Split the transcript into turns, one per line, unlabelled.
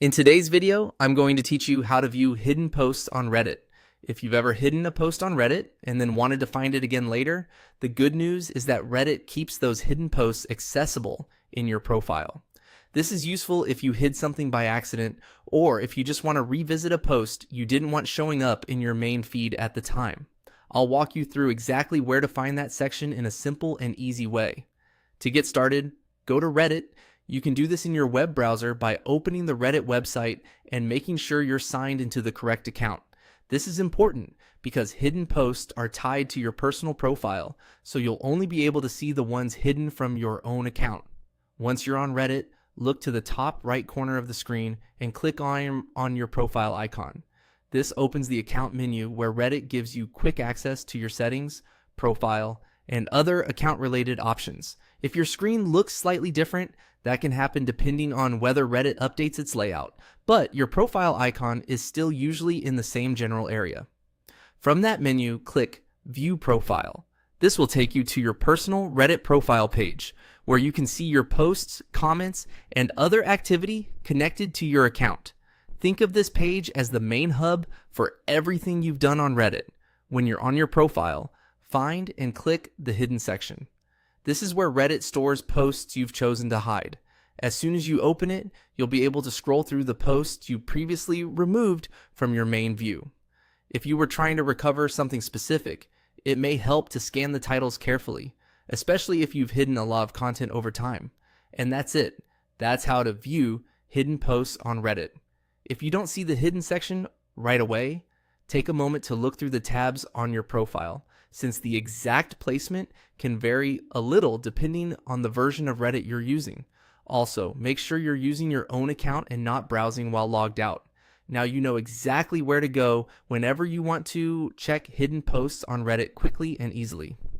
In today's video, I'm going to teach you how to view hidden posts on Reddit. If you've ever hidden a post on Reddit and then wanted to find it again later, the good news is that Reddit keeps those hidden posts accessible in your profile. This is useful if you hid something by accident or if you just want to revisit a post you didn't want showing up in your main feed at the time. I'll walk you through exactly where to find that section in a simple and easy way. To get started, go to Reddit. You can do this in your web browser by opening the Reddit website and making sure you're signed into the correct account. This is important because hidden posts are tied to your personal profile, so you'll only be able to see the ones hidden from your own account. Once you're on Reddit, look to the top right corner of the screen and click on your profile icon. This opens the account menu where Reddit gives you quick access to your settings, profile, and other account-related options. If your screen looks slightly different, that can happen depending on whether Reddit updates its layout, but your profile icon is still usually in the same general area. From that menu, click View Profile. This will take you to your personal Reddit profile page, where you can see your posts, comments, and other activity connected to your account. Think of this page as the main hub for everything you've done on Reddit. When you're on your profile, find and click the hidden section. This is where Reddit stores posts you've chosen to hide. As soon as you open it, you'll be able to scroll through the posts you previously removed from your main view. If you were trying to recover something specific, it may help to scan the titles carefully, especially if you've hidden a lot of content over time. And that's it. That's how to view hidden posts on Reddit. If you don't see the hidden section right away, take a moment to look through the tabs on your profile, since the exact placement can vary a little depending on the version of Reddit you're using. Also, make sure you're using your own account and not browsing while logged out. Now you know exactly where to go whenever you want to check hidden posts on Reddit quickly and easily.